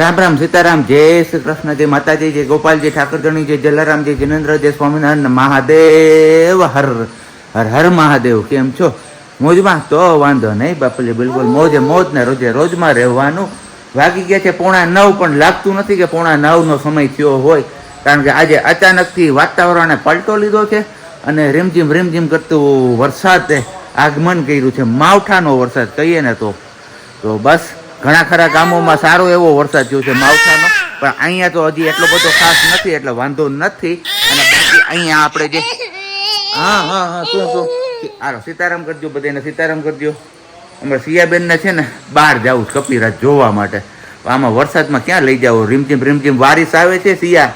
રામ રામ સીતારામ, જય શ્રી કૃષ્ણ, જય માતાજી, જય ગોપાલજી, ઠાકરજણી, જય જલારામ, જય જિનેન્દ્ર, જય સ્વામિનારાયણ, મહાદેવ હર હર હર મહાદેવ. કેમ છો? મોજમાં? તો વાંધો નહીં બાપુજી, બિલકુલ મોજે મોજ ને રોજે રોજમાં રહેવાનું. વાગી ગયા છે 8:45, પણ લાગતું નથી કે 8:45નો સમય થયો હોય, કારણ કે આજે અચાનકથી વાતાવરણે પલટો લીધો છે અને રીમઝીમ કરતું વરસાદે આગમન કર્યું છે. માવઠાનો વરસાદ કહીએ ને તો બસ ઘણા ખરા ગામોમાં સારો એવો વરસાદ થયો છે માવઠાનો, પણ અહીંયા તો હજી એટલો બધો ખાસ નથી, એટલે વાંધો નથી. અને બાકી અહીંયા આપણે જે હા શું આરો સીતારામ કરજો, બધાને સીતારામ કરજો. અમારે સિયાબેનને છે ને બહાર જવું કપિરાજ જોવા માટે. આમાં વરસાદમાં ક્યાં લઈ જાવ? રીમઝીમ વારિસ આવે છે સિયા.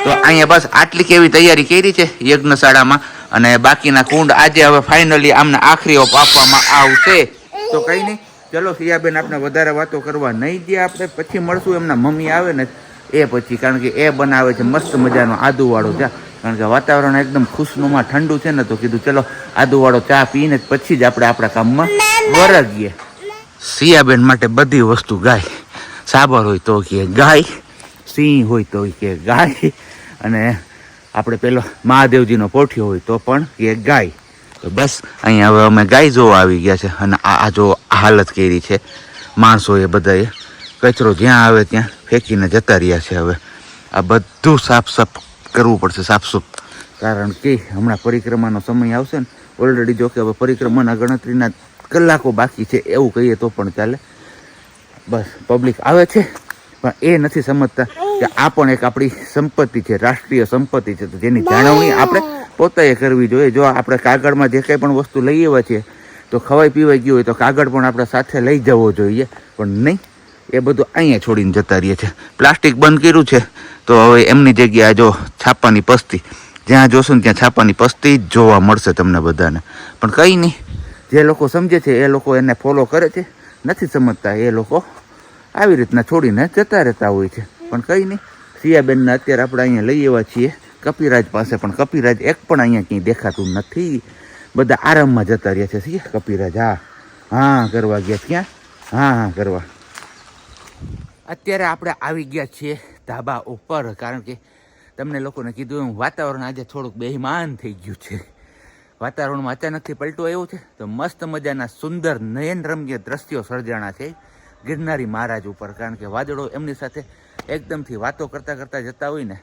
તો અહીંયા બસ આટલી કેવી તૈયારી કરી છે યજ્ઞશાળામાં, અને બાકીના કુંડ આજે હવે ફાઇનલી આમને આખરી ઓપ આપવામાં આવશે. તો કઈ નહીં, ચલો સિયાબેન આપણે વધારે વાતો કરવા નહીં દે, આપણે પછી મળશું. એમના મમ્મી આવે ને એ પછી, કારણ કે એ બનાવે છે મસ્ત મજાનો આદુવાળો ચા, કારણ કે વાતાવરણ એકદમ ખુશનુમા ઠંડુ છે ને, તો કીધું ચલો આદુવાળો ચા પીને પછી જ આપણે આપણા કામમાં વરગીએ. સિયાબેન માટે બધી વસ્તુ ગાય, સાબર હોય તો કે ગાય, સિંહ હોય તો કે ગાય, અને આપણે પેલો મહાદેવજીનો પોઠિયો હોય તો પણ કે ગાય. તો બસ અહીંયા હવે અમે ગાય જોવા આવી ગયા છે, અને આ જો હાલત કરી છે માણસોએ બધાએ, કચરો જ્યાં આવે ત્યાં ફેંકીને જતા રહ્યા છે. હવે આ બધું સાફ કરવું પડશે, સાફ, કારણ કે હમણાં પરિક્રમાનો સમય આવશે ને. ઓલરેડી જો કે હવે પરિક્રમાના ગણતરીના કલાકો બાકી છે એવું કહીએ તો પણ ચાલે. બસ પબ્લિક આવે છે, પણ એ નથી સમજતા કે આ પણ એક આપણી સંપત્તિ છે, રાષ્ટ્રીય સંપત્તિ છે, તો જેની જાળવણી આપણે પોતે કરવી જોઈએ. જો આપણે કાગળમાં જે કંઈ પણ વસ્તુ લઈ આવ્યા છીએ તો ખવાઈ પીવાઈ ગયું હોય તો કાગળ પણ આપણે સાથે લઈ જવો જોઈએ, પણ નહીં, એ બધું અહીંયા છોડીને જતા રહીએ છે. પ્લાસ્ટિક બંધ કર્યું છે તો હવે એમની જગ્યાએ જો છાપાની પસ્તી, જ્યાં જોશો ને ત્યાં છાપાની પસ્તી જ જોવા મળશે તમને બધાને. પણ કંઈ નહીં, જે લોકો સમજે છે એ લોકો એને ફોલો કરે છે, નથી સમજતા એ લોકો આવી રીતના છોડીને જતા રહેતા હોય છે. પણ કંઈ નહીં, સિયાબેનને અત્યારે આપણે અહીંયા લઈ આવ્યા છીએ કપિરાજ પાસે, પણ કપિરાજ એક પણ અહીંયા ક્યાંય દેખાતું નથી. બધા આરામમાં જતા રહ્યા છે. સિયા કપિરાજ હા કરવા ગયા, ક્યાં હા કરવા. અત્યારે આપણે આવી ગયા છીએ ધાબા ઉપર, કારણ કે તમને લોકોને કીધું એમ વાતાવરણ આજે થોડુંક બેઈમાન થઈ ગયું છે. વાતાવરણમાં અચાનકથી પલટો આવ્યો છે તો મસ્ત મજાના સુંદર નયનરમ્ય દ્રશ્યો સર્જાણા છે ગિરનારી મહારાજ ઉપર, કારણ કે વાદળો એમની સાથે એકદમથી વાતો કરતા જતા હોય ને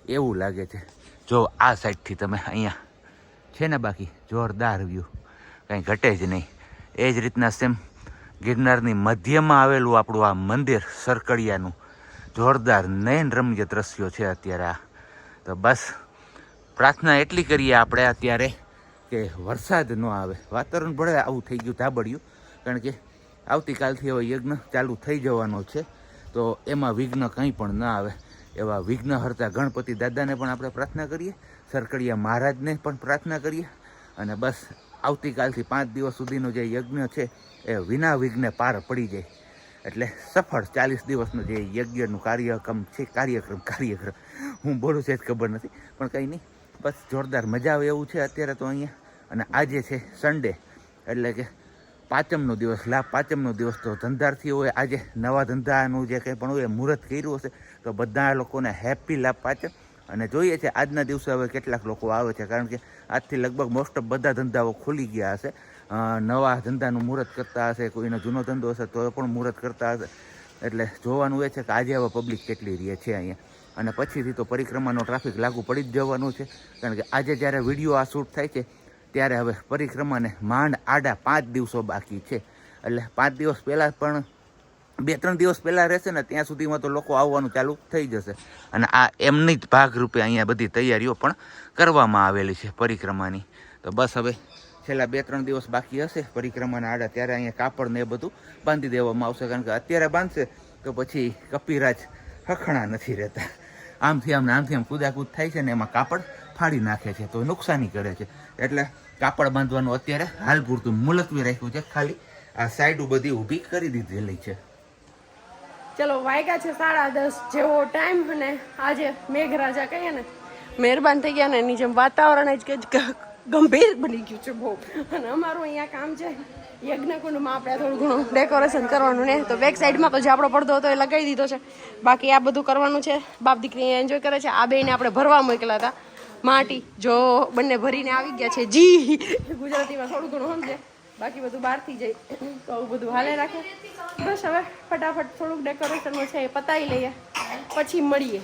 એવું લાગે છે. જો આ સાઈડથી તમે અહીંયા છે ને, બાકી જોરદાર વ્યૂ, કંઈ ઘટે જ નહીં. એ જ રીતના સેમ ગિરનારની મધ્યમાં આવેલું આપણું આ મંદિર સરકડિયાનું, જોરદાર નયનરમ્ય દ્રશ્યો છે અત્યારે આ. તો બસ પ્રાર્થના એટલી કરીએ આપણે અત્યારે કે વરસાદ ન આવે. વાતાવરણ ભલે આવું થઈ ગયું ધાબળ્યું, કારણ કે આવતીકાલથી હવે યજ્ઞ ચાલુ થઈ જવાનો છે, તો એમાં વિઘ્ન કંઈ પણ ન આવે એવા વિઘ્ન હરતા ગણપતિ દાદાને પણ આપણે પ્રાર્થના કરીએ, સરકડિયા મહારાજને પણ પ્રાર્થના કરીએ, અને બસ આવતીકાલથી 5 દિવસ સુધીનો જે યજ્ઞ છે એ વિના વિઘ્ને પાર પડી જાય, એટલે સફળ 40 દિવસનો જે યજ્ઞનું કાર્યક્રમ હું બોલું છે જ ખબર નથી, પણ કંઈ નહીં, બસ જોરદાર મજા આવે એવું છે અત્યારે તો અહીંયા. અને આજે છે સન્ડે, એટલે કે પાંચમનો દિવસ, લાભ પાંચમનો દિવસ, તો ધંધાર્થી હોય આજે નવા ધંધાનું જે કંઈ પણ હોય મુહૂર્ત કર્યું હશે તો બધા લોકોને હેપી લાભ પાંચમ. અને જોઈએ છે આજના દિવસે હવે કેટલાક લોકો આવે છે, કારણ કે આજથી લગભગ મોસ્ટ ઓફ બધા ધંધાઓ ખુલી ગયા હશે, નવા ધંધાનું મુહૂર્ત કરતા હશે, કોઈનો જૂનો ધંધો હશે તો પણ મુહૂર્ત કરતા હશે. એટલે જોવાનું એ છે કે આજે હવે પબ્લિક કેટલી રહે છે અહીંયા, અને પછીથી તો પરિક્રમાનો ટ્રાફિક લાગુ પડી જ જવાનું છે, કારણ કે આજે જ્યારે વિડીયો આ શૂટ થાય છે ત્યારે હવે પરિક્રમાને માંડ આડા 5 દિવસો બાકી છે. એટલે 5 દિવસ પહેલાં પણ 2-3 દિવસ પહેલાં રહેશે ને ત્યાં સુધીમાં તો લોકો આવવાનું ચાલુ થઈ જશે. અને આ એમની જ ભાગરૂપે અહીંયા બધી તૈયારીઓ પણ કરવામાં આવેલી છે પરિક્રમાની. તો બસ હવે છેલ્લા 2-3 દિવસ બાકી હશે પરિક્રમાના આડા, ત્યારે અહીંયા કાપડ ને એ બધું બાંધી દેવામાં આવશે, કારણ કે અત્યારે બાંધશે તો પછી કપિરાજ હખણા નથી રહેતા, આમથી આમ કૂદાકૂદ થાય છે ને એમાં કાપડ ફાડી નાખે છે તો નુકસાની કરે છે. એટલે કાપડ બાંધવાનું અત્યારે હાલ પૂરતું મુલતવી રાખ્યું છે, ખાલી આ સાઈડ બધી ઊભી કરી દીધેલી છે. ચલો વાગ્યા છે 10:30 જેવો ટાઈમ, અને આજે મેઘરાજા કહીએ ને મહેરબાન થઈ ગયા ને, એની જેમ વાતાવરણ જ ગંભીર બની ગયું છે બહુ. અને અમારું અહીંયા કામ છે યજ્ઞકુંડમાં આપણે થોડું ઘણું ડેકોરેશન કરવાનું ને તો બેક સાઈડમાં તો જે આપણો પડદો હતો એ લગાવી દીધો છે. બાકી આ બધું કરવાનું છે. બાપ દીકરી એન્જોય કરે છે. આ બેને આપણે ભરવા મોકલા હતા માટી, જો બંને ભરીને આવી ગયા છે. જી ગુજરાતીમાં થોડું ઘણું સમજે, બાકી બધું બહારથી જાય તો આવું બધું હાલે રાખે. બસ હવે ફટાફટ થોડુંક ડેકોરેશનનું છે એ પતાવી લઈએ, પછી મળીએ.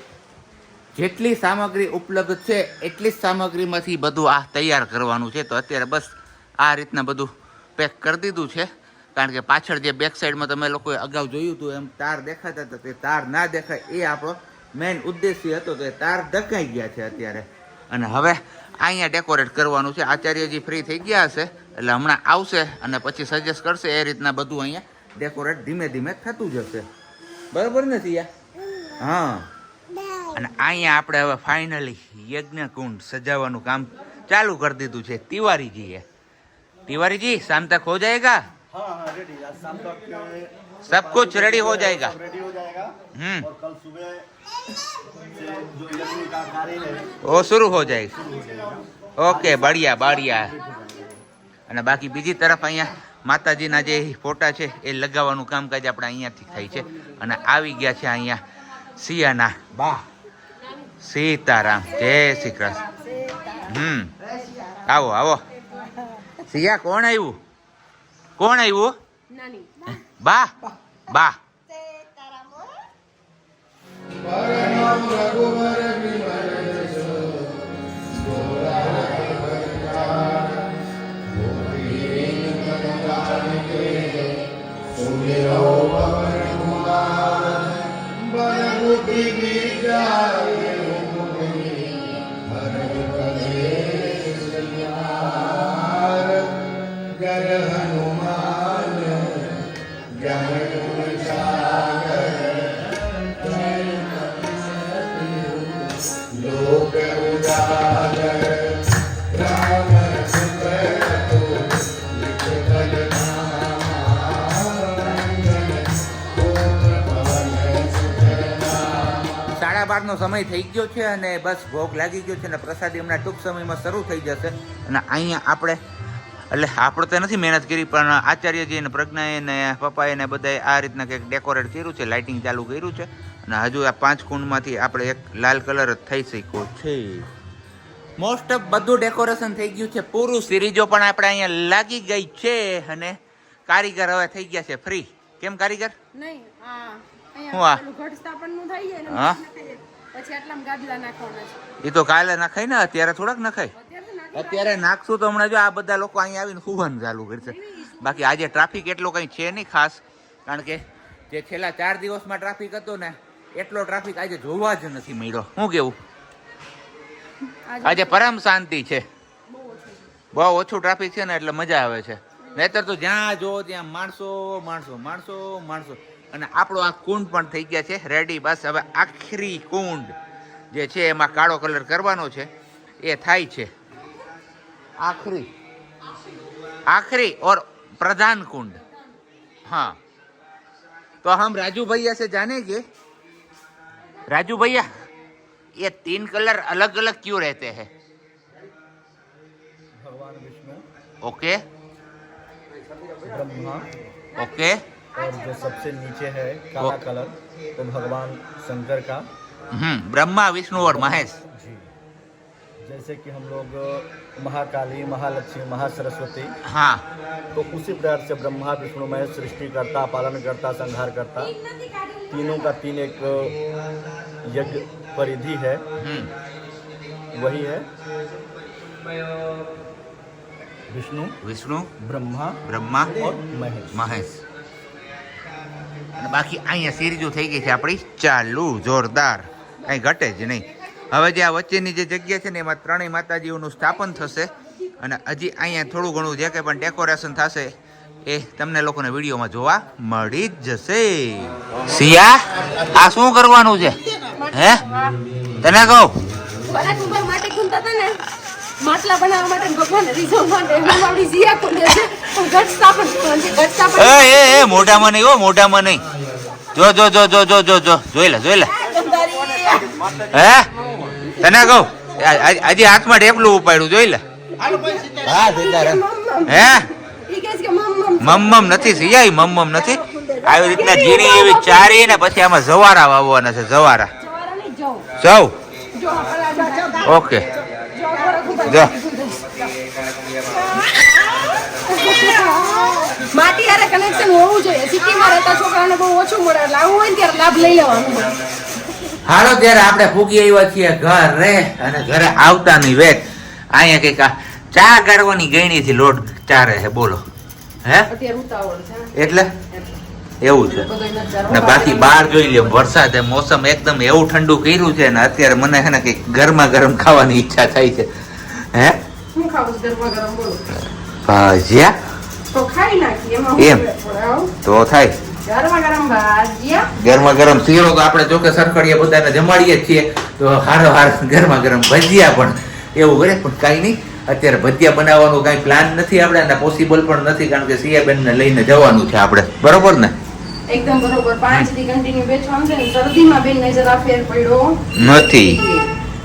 જેટલી સામગ્રી ઉપલબ્ધ છે એટલી જ સામગ્રીમાંથી બધું આ તૈયાર કરવાનું છે. તો અત્યારે બસ આ રીતના બધું પેક કરી દીધું છે. કારણ કે પાછળ જે બેક સાઈડમાં તમે લોકોએ અગાઉ જોયું હતું એમ તાર દેખાતા હતા, તે તાર ના દેખાય એ આપણો મેઇન ઉદ્દેશ્ય હતો. તો એ તાર દેખાઈ ગયા છે અત્યારે. અને હવે અહીંયા ડેકોરેટ કરવાનું છે. આચાર્યજી ફ્રી થઈ ગયા હશે એટલે હમણાં આવશે અને પછી સજેસ્ટ કરશે. એ રીતના બધું અહીંયા ડેકોરેટ ધીમે ધીમે થતું જશે. બરાબર ને સિયા? હા. અને અહીંયા આપણે હવે ફાઇનલી યજ્ઞ કુંડ સજાવવાનું કામ ચાલુ કરી દીધું છે તિવારીજીએ. तिवारी जी शाम तक हो जाएगा? हाँ रेडी, आज शाम तक सब कुछ रेडी हो जाएगा. रेडी हो जाएगा और कल सुबह से जो यज्ञ का कार्य है वो शुरू हो जाएगा. ओके, बढ़िया बढ़िया. અને બાકી બીજી તરફ અહીંયા માતાજીના જે ફોટા છે એ લગાવવાનું કામકાજ આપણે અહીંયાથી થાય છે. અને આવી ગયા છે અહીંયા સિયાના બા સીતારામ. જય શ્રી કૃષ્ણ. આવો આવો. સિયા કોણ આવ્યું? કોણ આવ્યું? બા બા. નો સમય થઈ ગયો છે અને બસ ભોગ લાગી ગયો છે અને પ્રસાદી હમણાં ટૂંક સમયમાં શરૂ થઈ જશે. અને અહીંયા આપણે આપણે તો નથી મહેનત કરી પણ આચાર્યજી અને પ્રજ્ઞાએ ને પપ્પાએ ને બધાએ આ રીતના કંઈક ડેકોરેટ કર્યું છે, લાઇટિંગ ચાલુ કર્યું છે. અને હજુ આ 5 કુંડમાંથી આપણે એક લાલ કલર જ થઈ શક્યો છે. મોસ્ટ ઓફ બધું ડેકોરેશન થઈ ગયું છે પૂરું. સિરીજો પણ આપણે અહીંયા લાગી ગઈ છે અને કારીગર હવે થઈ ગયા છે ફ્રી. કેમ કારીગર? નહીં એ તો કાલે નખાય ને, અત્યારે થોડાક નખાય. અત્યારે નાખશું તો હમણાં જો આ બધા લોકો અહીંયા આવીને સુવાનું ચાલુ કરશે. બાકી આજે ટ્રાફિક એટલો કઈ છે નહીં ખાસ, કારણ કે જે છેલ્લા 4 દિવસમાં ટ્રાફિક હતો ને એટલો ટ્રાફિક આજે જોવા જ નથી મળ્યો. શું કેવું? આજે પરમ શાંતિ છે, બહુ ઓછું ટ્રાફિક છે ને એટલે મજા આવે છે. નહીતર તો જ્યાં જો ત્યાં માણસો માણસો માણસો માણસો. અને આપણો આ કુંડ પણ થઈ ગયા છે રેડી. બસ હવે આખરી કુંડ જે છે એમાં કાળો કલર કરવાનો છે એ થાય છે. आखिरी और प्रधान कुंड. हाँ, तो हम राजू भैया से जानेंगे. राजू भैया, ये 3 कलर अलग अलग क्यों रहते हैं? भगवान विष्णु, ओके ब्रह्मा, ओके. और जो सबसे नीचे है काला कलर तो भगवान शंकर का. ब्रह्मा विष्णु और महेश. जी, जैसे कि हम लोग महाकाली, महालक्ष्मी, महासरस्वती. हाँ, तो उसी प्रकार से ब्रह्मा विष्णु महेश सृष्टि करता, पालन करता, संहार करता. तीनों का 3 एक यज्ञ परिधि है. वही है विष्णु, विष्णु, ब्रह्मा, ब्रह्मा और महेश. મહેશ. અને બાકી અહીંયા સિરીજો થઈ ગઈ છે આપણી ચાલુ જોરદાર, કઈ ઘટે જ નહીં. હવે જે આ વચ્ચેની જે જગ્યા છે ને એમાં 3 માતાજીઓનું સ્થાપન થશે. અને હજી અહીંયા થોડું ઘણું જે કંઈ પણ ડેકોરેશન થશે એ તમને લોકોને વિડીયોમાં જોવા મળી જ જશે. સિયા, આ શું કરવાનું છે? હે, તને કહું માટલા બનાવવા માટે ભગવાન રીઝો માટે આપણી સિયા કુંડ છે ઘટ સ્થાપન કરવાનું છે. ઘટ સ્થાપન એ મોઢામાં નહીં, હો મોઢામાં નહીં. જો જો જો જો જો જો જો જોઈ લે જોઈ લે. હે, તને કહું હજી હાથમાં ઢેપલું ઉપાડ્યું જોઈ લે. હા સીતારામ. હે, ઈ કહે છે કે મમ્મા મમ્મમ નથી સિયાઈ, મમ્મમ નથી. આવી રીતના ઝીણી એવી ચારી ને પછી આમાં જવારા વાવવાના છે. જવારા જવ. ઓકે જો માટી હારે કનેક્શન હોવું જોઈએ. સિટીમાં રહેતા છોકરાને બહુ ઓછું મળે એટલે આવું હોય ને ત્યારે લાભ લઈ લેવાનો. હાલો ત્યારે આપણે ફૂગી આવ્યા છીએ ઘર રે, અને ઘરે આવતાની વેત અહીંયા કઈક ચા કાઢવાની ગયણી થી લોટ ચારે છે. બોલો હે અત્યારે ઉતાવળ છે એટલે એવું છે. ને બાકી બહાર જોઈ લ્યો વરસાદ, મોસમ એકદમ એવું ઠંડુ કર્યું છે ને અત્યારે મને છે ને કઈક ગરમા ગરમ ખાવાની ઈચ્છા થાય છે. હે શું ખાવું છે ગરમા ગરમ? બોલો. ભજીયા તો ખાઈ નાખીએ એમાં એમ તો થાય. ગરમા ગરમ ભાજીયા, ગરમા ગરમ શીરો તો આપણે જોકે સરખડીએ બધાને જમાડીએ જ છીએ, તો હારો હાર ગરમા ગરમ ભજીયા પણ એવું કરે. પણ કાંઈ નહીં, અત્યારે ભજીયા બનાવવાનો કાંઈ પ્લાન નથી આપણે, અને પોસિબલ પણ નથી, કારણ કે સિયાબેનને લઈને જવાનું છે આપણે. બરોબર ને? એકદમ બરોબર. 5 દી કન્ટિન્યુ બેસવાનું છે. શરદીમાં બેનને જરા ફેર પડ્યો નથી.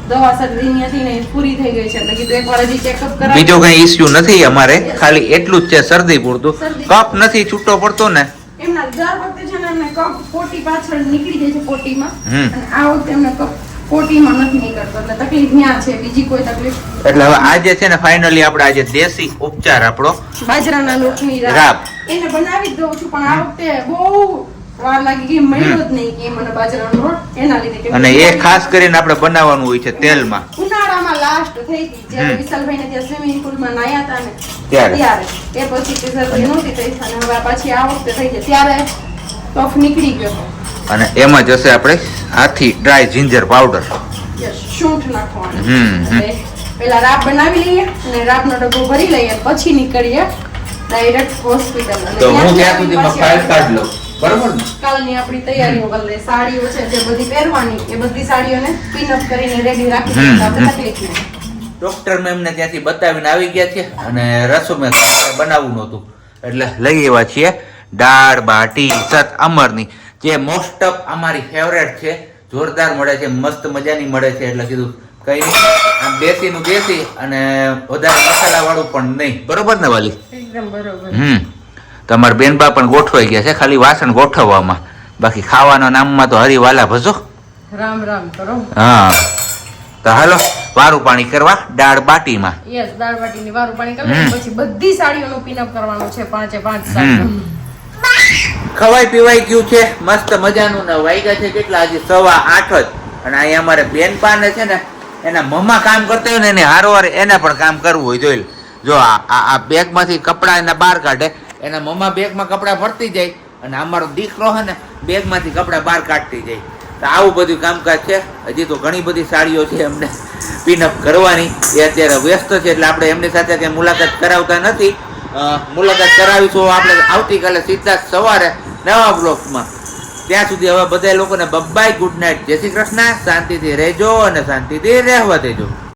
દવા શરદીની હતી ને પૂરી થઈ ગઈ છે એટલે કીધું એકવાર હજી ચેકઅપ કરાવી. બીજો કઈ ઇસ્યુ નથી અમારે, ખાલી એટલું જ છે શરદી પૂરતું. કફ નથી છૂટો પડતો ને એમના દર વખતે છે ને એમને કફ પોટી પાછળ નીકળી જાય છે પોટીમાં, હમ. અને આ વખતે એમને કફ પોટીમાં નથી નીકળતો એટલે તકલીફ ન્યા છે, બીજી કોઈ તકલીફ. એટલે હવે આજે છે ને ફાઇનલી આપણે આજે દેશી ઉપચાર આપણો બાજરાના લોટની રાબ. એને બનાવી જ દઉં છું, પણ આ વખતે બહુ વાર લાગી ગઈ, મળ્યો જ નહીં કે મને બાજરાનો લોટ, એના લીધે કે અને એ ખાસ કરીને આપણે બનાવવાનું હોય છે તેલમાં. ઉનાળામાં લાસ્ટ થઈ હતી જ્યારે વિશાલભાઈને ત્યાં સ્વિમિંગ પુલમાં નાયા હતા ને ત્યારે. એ પછી તે શરદી નહોતી થઈ અને હવે પછી આ વખતે થઈ છે ત્યારે કફ નીકળી ગયો. અને એમાં જશે આપણે આથી ડ્રાય જિંજર પાવડર. શૂંઠ નાખવાનું. હમ. એટલે પેલા રાબ બનાવી લઈએ અને રાબનો ડબ્બો ભરી લઈએ, પછી નીકળીએ ડાયરેક્ટ હોસ્પિટલ. તો હું ત્યાં સુધીમાં ફાઇલ કાઢ લઉં. બરોબર ને? કાલની આપણી તૈયારીઓ કરી લઈએ. સાડીઓ છે જે બધી પહેરવાની એ બધી સાડીઓને પિનઅપ કરીને રેડી રાખી દઈએ તો આપણે તકલીફ નહીં. ડોક્ટર મેમને ત્યાંથી બતાવીને આવી ગયા છે, અને રસો મેં બનાવવું નહોતું એટલે લઈ આવ્યા છીએ દાળ બાટી સત અમરની, જે મોસ્ટ ઓફ અમારી ફેવરેટ છે. જોરદાર મળે છે, મસ્ત મજાની મળે છે, એટલે કીધું કઈ નહીં, આમ દેશીનું દેશી અને વધારે મસાલા વાળું પણ નહીં. બરોબર ને વાલી? એકદમ બરોબર. તમારા બેનબા પણ ગોઠવાઈ ગયા છે, ખાલી વાસણ ગોઠવવામાં, બાકી ખાવાના નામમાં તો હરિવાલા ભજો. રામ રામ કરો. હા તો હાલો વારું પાણી કરવા દાળ બાટીમાં. યસ, દાળ બાટીની વારું પાણી કરી પછી બધી સાડીઓનું પિનઅપ કરવાનું છે. 5 સાડીઓ ખવાઈ પીવાઈ ગયું છે મસ્ત મજાનું ને વાગ્યા છે કેટલા હજી 8:15 જ. અને અહીંયા અમારે બેનપાને છે ને એના મમ્મા કામ કરતા હોય ને એને હારોવાર એને પણ કામ કરવું હોય. જોઈ જો આ બેગમાંથી કપડા એના બહાર કાઢે, એના મમ્મા બેગમાં કપડા ભરતી જાય, અને અમારો દીકરો છે ને બેગમાંથી કપડા બહાર કાઢતી જાય. તો આવું બધું કામકાજ છે. હજી તો ઘણી બધી સાડીઓ છે અમને પિનઅપ કરવાની, એ અત્યારે વ્યસ્ત છે એટલે આપણે એમની સાથે કઈ મુલાકાત કરાવતા નથી. મુલાકાત કરાવીશું આપણે આવતીકાલે સીધા સવારે નવા બ્લોગમાં. ત્યાં સુધી હવે બધા લોકોને બબ્બાય, ગુડ નાઇટ, જય શ્રી કૃષ્ણ, શાંતિથી રહેજો અને શાંતિથી રહેવા દેજો.